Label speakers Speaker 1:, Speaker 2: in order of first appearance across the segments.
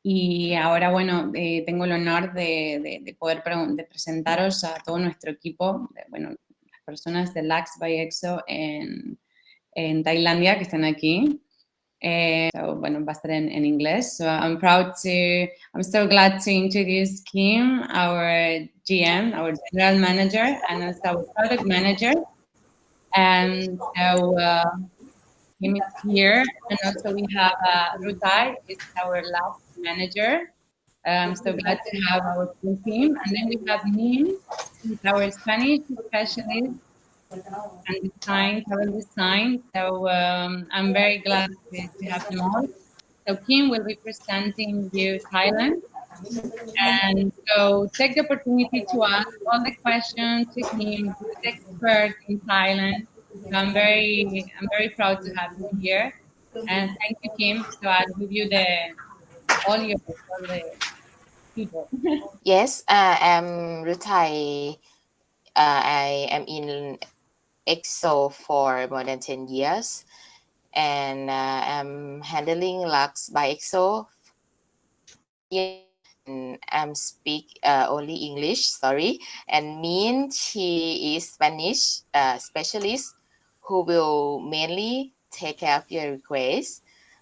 Speaker 1: Y ahora, bueno, tengo el honor de poder de presentaros a todo nuestro equipo, bueno, las personas de LUXE by EXO en Tailandia que están aquí. Bueno, va a estar en inglés. So I'm so glad to introduce Kim, our GM, our general manager, and also our product manager. And so Kim is here, and also we have Ruetai, it's our last manager. I'm so glad to have our full team. And then we have Meen, who's our Spanish specialist and design, travel design. So I'm very glad to have them all. So Kim will be presenting you Thailand. And so take the opportunity to ask all the questions to him, who's the expert in Thailand. So I'm very proud to have him here. And thank you, Kim. So I'll give you all the people.
Speaker 2: Yes, I'm Ruetai. I am in EXO for more than 10 years, and I'm handling Lux by EXO. And I'm speak only English, sorry. And Meen, she is Spanish specialist who will mainly take care of your requests.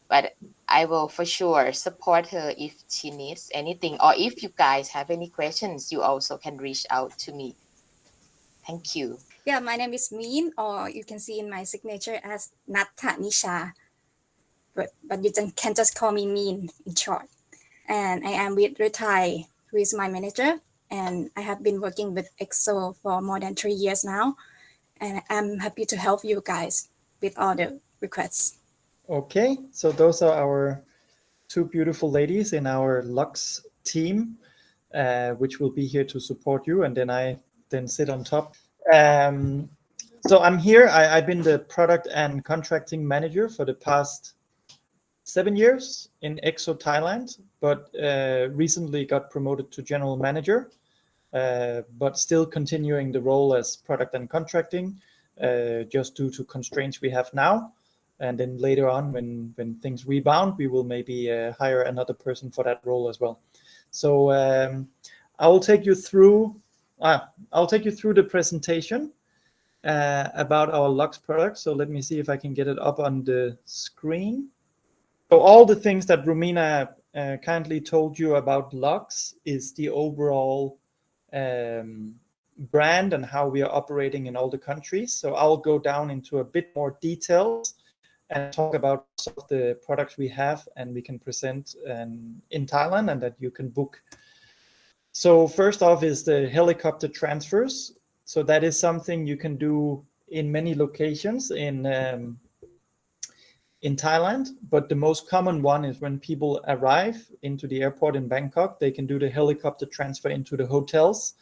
Speaker 2: But I will for sure support her if she needs anything, or if you guys have any questions, you also can reach out to me. Thank you.
Speaker 3: Yeah, my name is Meen, or you can see in my signature as Natthanicha, but you can just call me Meen in short. And I am with Ruetai, who is my manager, and I have been working with EXO for more than 3 years now, and I'm happy to help you guys with all the requests.
Speaker 4: Okay, so those are our two beautiful ladies in our Lux team, which will be here to support you, and then I sit on top. So I'm here. I've been the product and contracting manager for the past 7 years in EXO Thailand, but recently got promoted to general manager, but still continuing the role as product and contracting, just due to constraints we have now. And then later on, when things rebound, we will maybe hire another person for that role as well. So I will take you through. I'll take you through the presentation about our Lux product. So let me see if I can get it up on the screen. So all the things that Romina kindly told you about Lux is the overall brand and how we are operating in all the countries. So I'll go down into a bit more details and talk about some of the products we have and we can present in Thailand and that you can book. So first off is the helicopter transfers. So that is something you can do in many locations in Thailand, but the most common one is when people arrive into the airport in Bangkok, they can do the helicopter transfer into the hotels.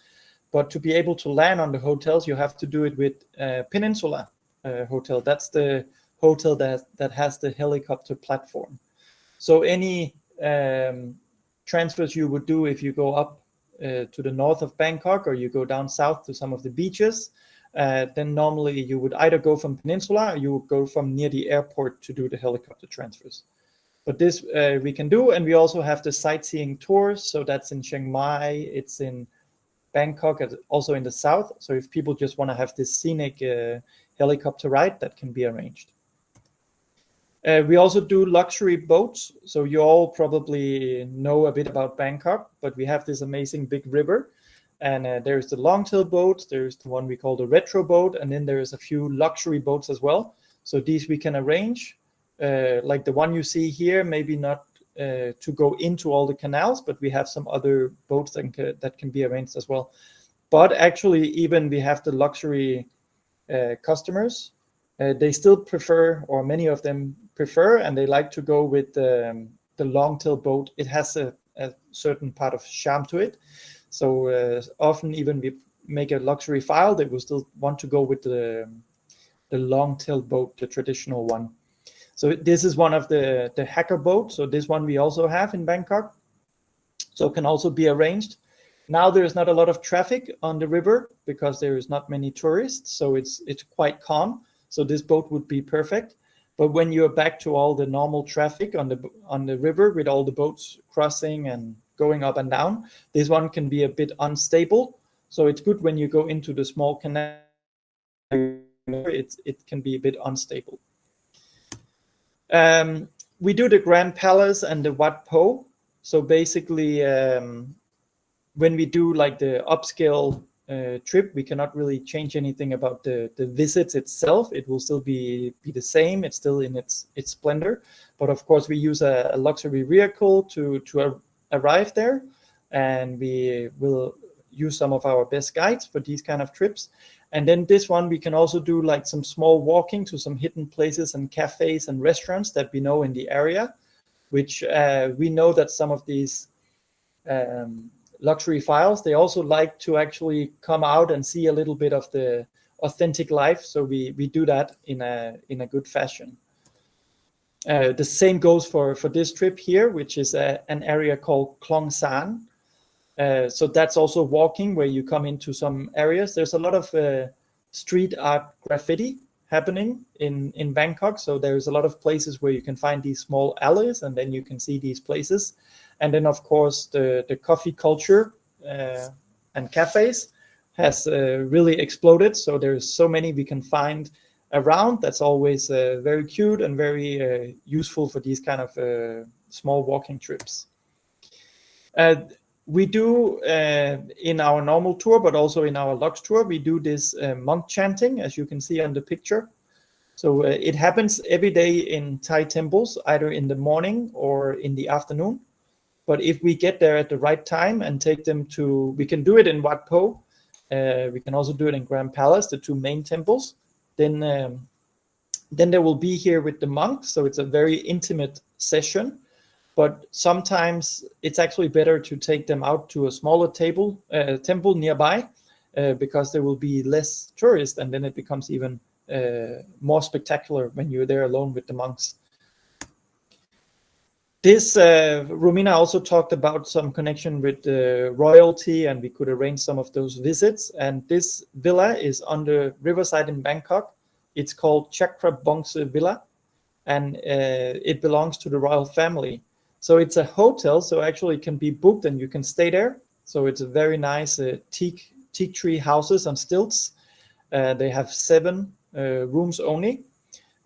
Speaker 4: But to be able to land on the hotels, you have to do it with Peninsula Hotel. That's the hotel that has the helicopter platform. So any transfers you would do if you go up to the north of Bangkok or you go down south to some of the beaches, then normally you would either go from Peninsula or you would go from near the airport to do the helicopter transfers. But this we can do, and we also have the sightseeing tours. So that's in Chiang Mai, it's in Bangkok, also in the south. So if people just want to have this scenic helicopter ride, that can be arranged. We also do luxury boats. So you all probably know a bit about Bangkok, but we have this amazing big river. And there's the long-tail boat, there's the one we call the retro boat, and then there's a few luxury boats as well. So these we can arrange, like the one you see here, maybe not to go into all the canals, but we have some other boats that can be arranged as well. But actually, even we have the luxury customers, they still prefer, or many of them prefer, and they like to go with the long-tail boat. It has a certain part of charm to it. So often even we make a luxury file, they will still want to go with the long-tail boat, the traditional one. So this is one of the hacker boats. So this one we also have in Bangkok. So it can also be arranged. Now there is not a lot of traffic on the river because there is not many tourists. So it's quite calm. So this boat would be perfect. But when you're back to all the normal traffic on the river with all the boats crossing and going up and down, this one can be a bit unstable. So it's good when you go into the small canal, it can be a bit unstable. We do the Grand Palace and the Wat Po. So basically, when we do like the upscale trip, we cannot really change anything about the visits itself. It will still be the same. It's still in its splendor. But of course, we use a luxury vehicle to arrive there, and we will use some of our best guides for these kind of trips. And then this one, we can also do like some small walking to some hidden places and cafes and restaurants that we know in the area, which we know that some of these luxury files, they also like to actually come out and see a little bit of the authentic life. So we do that in a good fashion. The same goes for this trip here, which is an area called Klong San. So that's also walking, where you come into some areas. There's a lot of street art graffiti happening in Bangkok. So there's a lot of places where you can find these small alleys, and then you can see these places. And then, of course, the coffee culture and cafes has really exploded. So there's so many we can find around. That's always very cute and very useful for these kind of small walking trips. We do in our normal tour, but also in our Lux tour, we do this monk chanting, as you can see on the picture. So it happens every day in Thai temples, either in the morning or in the afternoon. But if we get there at the right time and take them to, we can do it in Wat Po. We can also do it in Grand Palace, the two main temples. Then they will be here with the monks. So it's a very intimate session. But sometimes it's actually better to take them out to a smaller temple nearby, because there will be less tourists, and then it becomes even more spectacular when you're there alone with the monks. This, Romina also talked about some connection with royalty, and we could arrange some of those visits. And this villa is on the riverside in Bangkok. It's called Chakra Bongse Villa, and it belongs to the royal family. So it's a hotel, so actually it can be booked and you can stay there. So it's a very nice teak tree houses on stilts. They have 7 rooms only.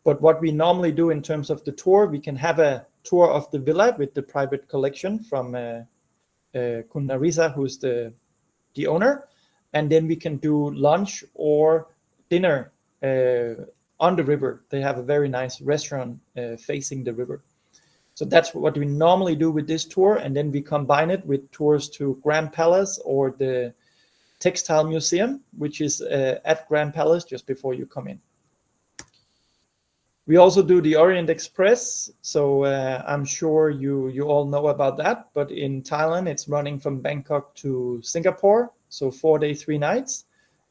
Speaker 4: But what we normally do in terms of the tour, we can have a tour of the villa with the private collection from Kunarisa, who's the owner. And then we can do lunch or dinner on the river. They have a very nice restaurant facing the river. So that's what we normally do with this tour, and then we combine it with tours to Grand Palace or the Textile Museum, which is at Grand Palace just before you come in. We also do the Orient Express, so I'm sure you all know about that, but in Thailand it's running from Bangkok to Singapore, so 4 days, 3 nights,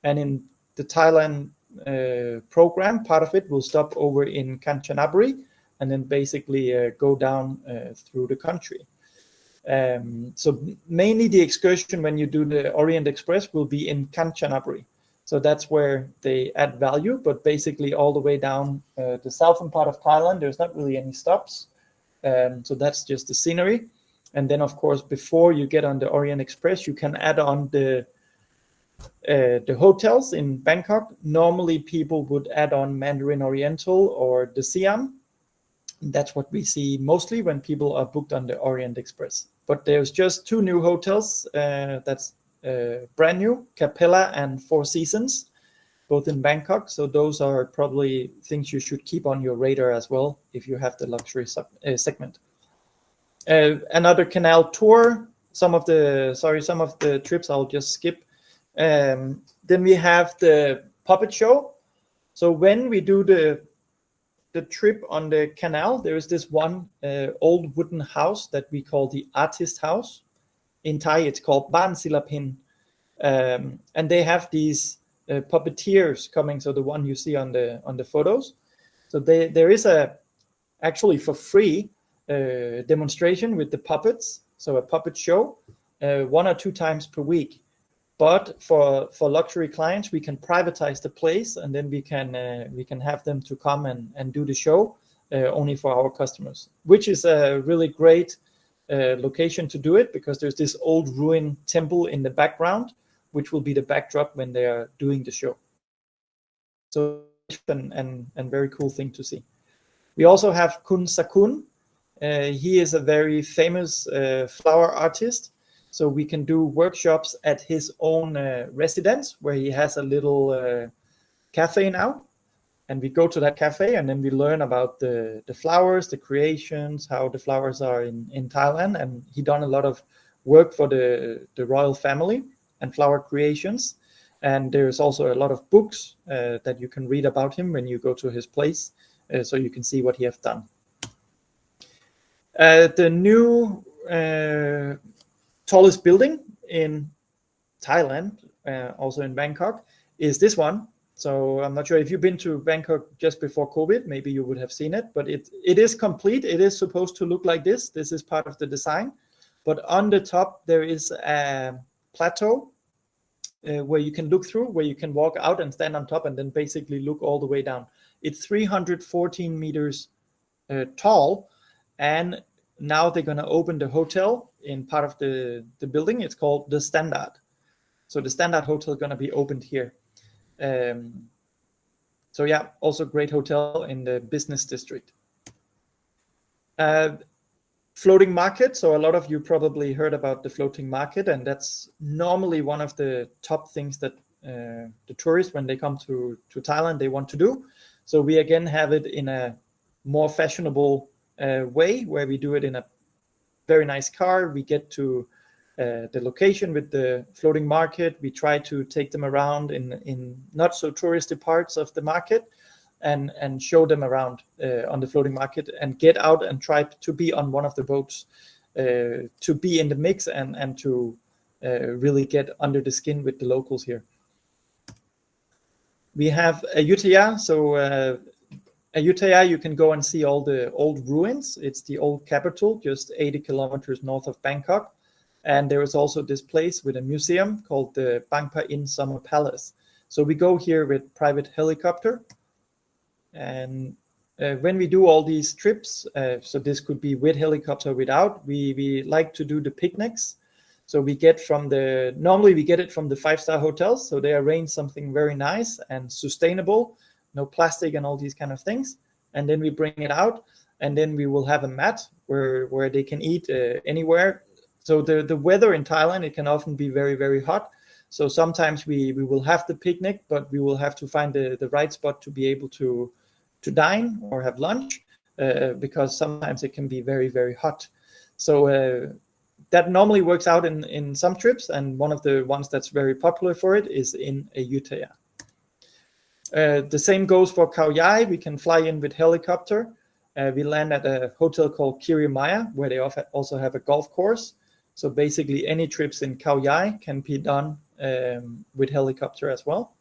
Speaker 4: and in the Thailand program, part of it will stop over in Kanchanaburi, and then basically go down through the country. So mainly the excursion when you do the Orient Express will be in Kanchanaburi. So that's where they add value, but basically all the way down the southern part of Thailand, there's not really any stops. So that's just the scenery. And then of course, before you get on the Orient Express, you can add on the hotels in Bangkok. Normally people would add on Mandarin Oriental or the Siam. That's what we see mostly when people are booked on the Orient Express. But there's just 2 new hotels that's brand new, Capella and Four Seasons, both in Bangkok. So those are probably things you should keep on your radar as well if you have the luxury segment. Another canal tour. Some of the trips I'll just skip. Then we have the puppet show. So when we do the trip on the canal, there is this one old wooden house that we call the artist house. In Thai, it's called Ban Silapin. And they have these puppeteers coming. So the one you see on the photos. So there is actually for free demonstration with the puppets. So a puppet show 1 or 2 times per week. But for luxury clients, we can privatize the place, and then we can have them to come and do the show. only for our customers, which is a really great location to do it, because there's this old ruined temple in the background, which will be the backdrop when they are doing the show. So and very cool thing to see. We also have Kun Sakun. He is a very famous flower artist. So we can do workshops at his own residence, where he has a little cafe now. And we go to that cafe, and then we learn about the flowers, the creations, how the flowers are in Thailand. And he done a lot of work for the royal family and flower creations. And there's also a lot of books that you can read about him when you go to his place, so you can see what he has done. The new tallest building in Thailand, also in Bangkok, is this one. So I'm not sure if you've been to Bangkok just before COVID, maybe you would have seen it, but it is complete. It is supposed to look like this. This is part of the design. But on the top, there is a plateau where you can look through, where you can walk out and stand on top and then basically look all the way down. It's 314 meters tall, and now they're going to open the hotel in part of the building. It's called the Standard. So the Standard Hotel is going to be opened here. So yeah, also great hotel in the business district. Floating market. So a lot of you probably heard about the floating market, and that's normally one of the top things that the tourists, when they come to Thailand, they want to do. So we again have it in a more fashionable way, where we do it in a very nice car. We get to the location with the floating market. We try to take them around in not so touristy parts of the market, and show them around on the floating market, and get out and try to be on one of the boats, to be in the mix and to really get under the skin with the locals here. We have Ayutthaya. So Ayutthaya, you can go and see all the old ruins. It's the old capital, just 80 kilometers north of Bangkok. And there is also this place with a museum called the Bangpa Inn Summer Palace. So we go here with private helicopter. And when we do all these trips, so this could be with helicopter, without, we like to do the picnics. So we get normally we get it from the 5-star hotels. So they arrange something very nice and sustainable, no plastic and all these kind of things. And then we bring it out, and then we will have a mat where they can eat anywhere. So the weather in Thailand, it can often be very, very hot. So sometimes we will have the picnic, but we will have to find the right spot to be able to dine or have lunch, because sometimes it can be very, very hot. So that normally works out in some trips, and one of the ones that's very popular for it is in Ayutthaya. The same goes for Khao Yai. We can fly in with helicopter. We land at a hotel called Kirimaya, where they also have a golf course. So basically any trips in Khao Yai can be done with helicopter as well.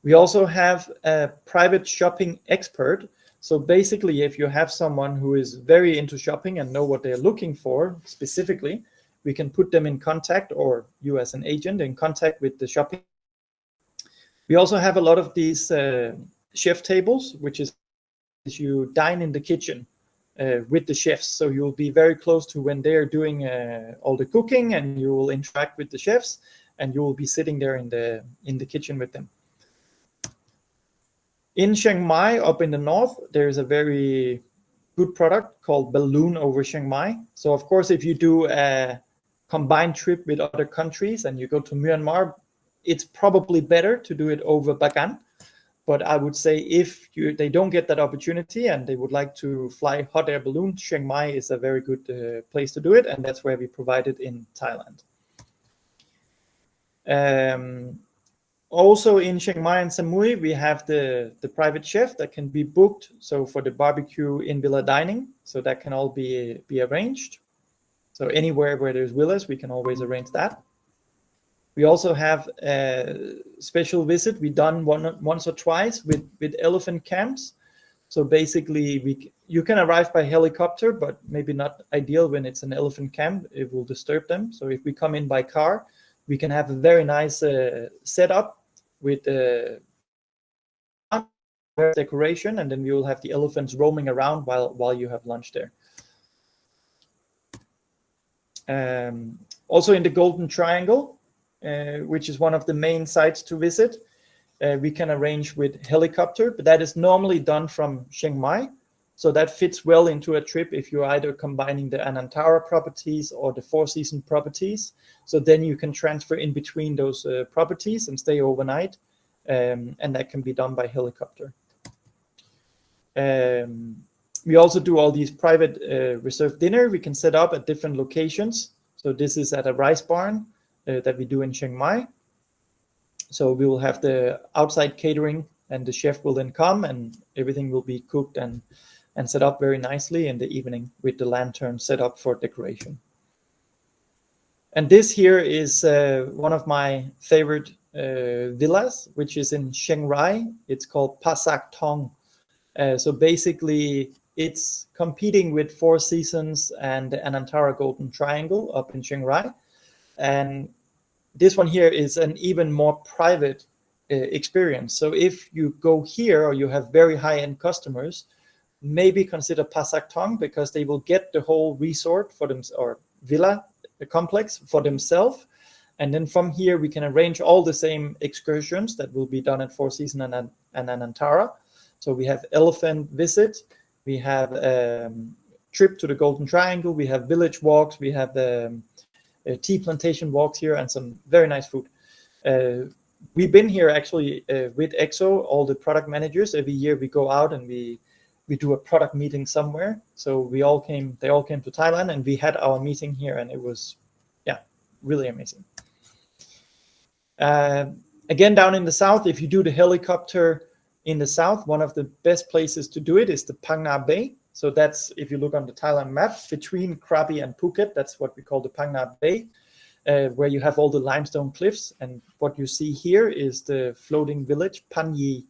Speaker 4: We also have a private shopping expert. So basically, if you have someone who is very into shopping and know what they're looking for specifically, we can put them in contact, or you as an agent in contact with the shopping. We also have a lot of these chef tables, which is you dine in the kitchen with the chefs. So you'll be very close to when they're doing all the cooking, and you will interact with the chefs, and you will be sitting there in the kitchen with them. In Chiang Mai, up in the north, there's a very good product called Balloon over Chiang Mai. So of course, if you do a combined trip with other countries and you go to Myanmar, it's probably better to do it over Bagan. But I would say if they don't get that opportunity and they would like to fly hot air balloon, Chiang Mai is a very good place to do it. And that's where we provide it in Thailand. Also in Chiang Mai and Samui, we have the private chef that can be booked. So for the barbecue in villa dining, so that can all be arranged. So anywhere where there's villas, we can always arrange that. We also have a special visit we done once or twice with elephant camps. So basically, you can arrive by helicopter, but maybe not ideal when it's an elephant camp. It will disturb them. So if we come in by car, we can have a very nice setup with decoration, and then we will have the elephants roaming around while you have lunch there. Also in the Golden Triangle, which is one of the main sites to visit, we can arrange with helicopter, but that is normally done from Chiang Mai. So that fits well into a trip if you're either combining the Anantara properties or the Four Seasons properties. So then you can transfer in between those properties and stay overnight, and that can be done by helicopter. We also do all these private reserved dinner we can set up at different locations. So this is at a rice barn that we do in Chiang Mai. So we will have the outside catering, and the chef will then come, and everything will be cooked and set up very nicely in the evening with the lantern set up for decoration. And this here is one of my favorite villas, which is in Chiang Rai. It's called Pasak Thong. So basically, it's competing with Four Seasons and the Anantara Golden Triangle up in Chiang Rai. And this one here is an even more private experience. So if you go here or you have very high-end customers, maybe consider Pasak Thong, because they will get the whole resort for them, or villa complex for themselves. And then from here, we can arrange all the same excursions that will be done at Four Seasons and Anantara. So we have elephant visit, we have trip to the Golden Triangle, we have village walks, we have the tea plantation walks here, and some very nice food. We've been here actually with EXO, all the product managers. Every year we go out and we do a product meeting somewhere. So they all came to Thailand, and we had our meeting here, and it was, yeah, really amazing. Again, down in the south, if you do the helicopter in the south, one of the best places to do it is the Phang Nga Bay. So that's, if you look on the Thailand map, between Krabi and Phuket, that's what we call the Phang Nga Bay, where you have all the limestone cliffs. And what you see here is the floating village, Pan Yi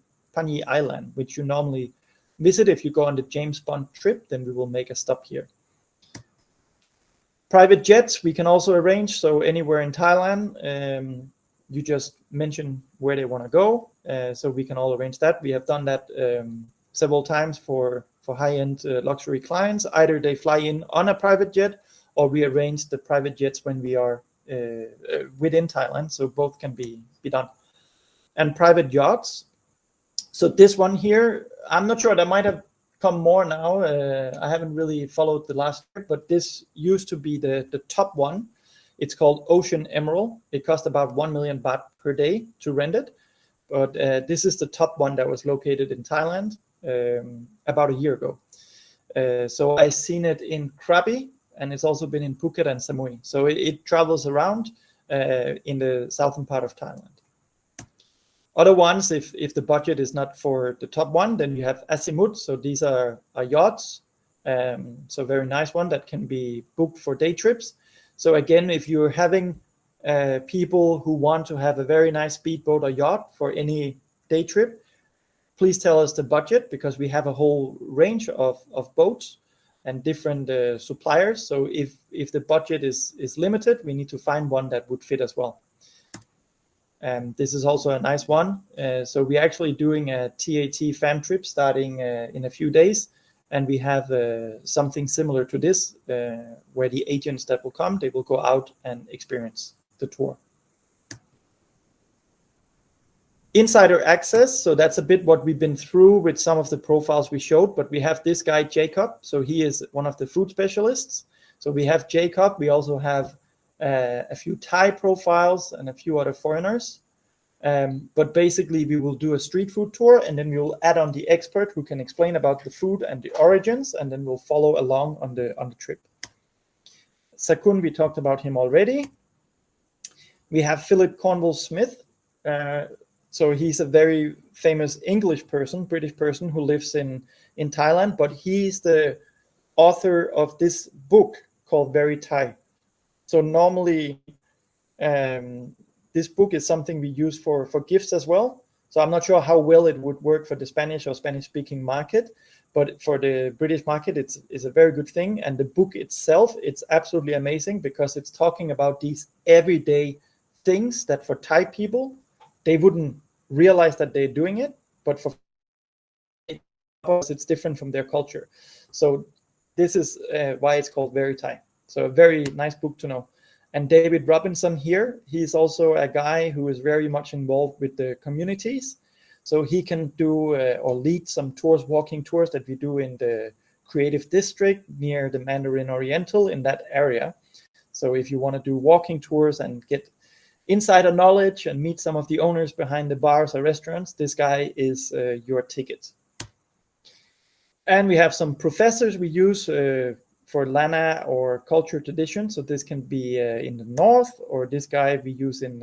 Speaker 4: Island, which you normally visit if you go on the James Bond trip. Then we will make a stop here. Private jets we can also arrange. So anywhere in Thailand, you just mention where they want to go. So we can all arrange that. We have done that several times for high-end luxury clients. Either they fly in on a private jet, or we arrange the private jets when we are within Thailand. So both can be done. And private yachts. So this one here, I'm not sure, there might have come more now. I haven't really followed the last year, but this used to be the top one. It's called Ocean Emerald. It cost about 1 million baht per day to rent it. But this is the top one that was located in Thailand about a year ago. So I've seen it in Krabi, and it's also been in Phuket and Samui. So it travels around in the southern part of Thailand. Other ones, if the budget is not for the top one, then you have Azimut. So these are yachts. So very nice one that can be booked for day trips. So again, if you're having people who want to have a very nice speedboat or yacht for any day trip, please tell us the budget, because we have a whole range of boats and different suppliers. So if the budget is limited, we need to find one that would fit as well. This is also a nice one. So we're actually doing a TAT fam trip starting in a few days. And we have something similar to this, where the agents that will come, they will go out and experience the tour. Insider access. So that's a bit what we've been through with some of the profiles we showed. But we have this guy, Jacob. So he is one of the food specialists. So we have Jacob. We also have a few Thai profiles and a few other foreigners. But basically, we will do a street food tour, and then we will add on the expert who can explain about the food and the origins, and then we'll follow along on the trip. Sakun, we talked about him already. We have Philip Cornwall Smith. So he's a very famous English person, British person who lives in Thailand, but he's the author of this book called Very Thai. So normally, this book is something we use for gifts as well. So I'm not sure how well it would work for the Spanish or Spanish-speaking market, but for the British market, it's a very good thing. And the book itself, it's absolutely amazing, because it's talking about these everyday things that for Thai people, they wouldn't realize that they're doing it, but for it's different from their culture. So this is why it's called Ruetai. So a very nice book to know. And David Robinson here, he's also a guy who is very much involved with the communities. So he can do or lead some tours, walking tours that we do in the Creative District near the Mandarin Oriental in that area. So if you want to do walking tours and get insider knowledge and meet some of the owners behind the bars or restaurants, this guy is your ticket. And we have some professors we use for Lana or culture tradition. So this can be in the north, or this guy we use in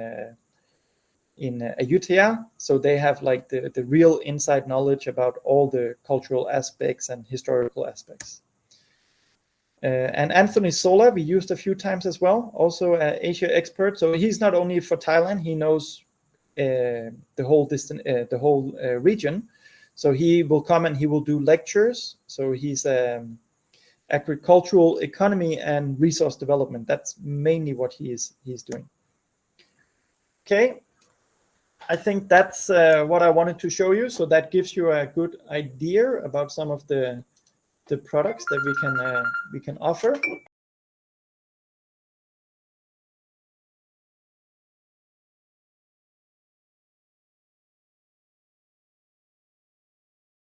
Speaker 4: Ayutthaya. So they have like the real inside knowledge about all the cultural aspects and historical aspects. And Anthony Sola, we used a few times as well, also an Asia expert. So he's not only for Thailand, he knows the whole region. So he will come and he will do lectures. So he's agricultural economy and resource development. That's mainly what he's doing. Okay, I think that's what I wanted to show you. So that gives you a good idea about some of the products that we can offer.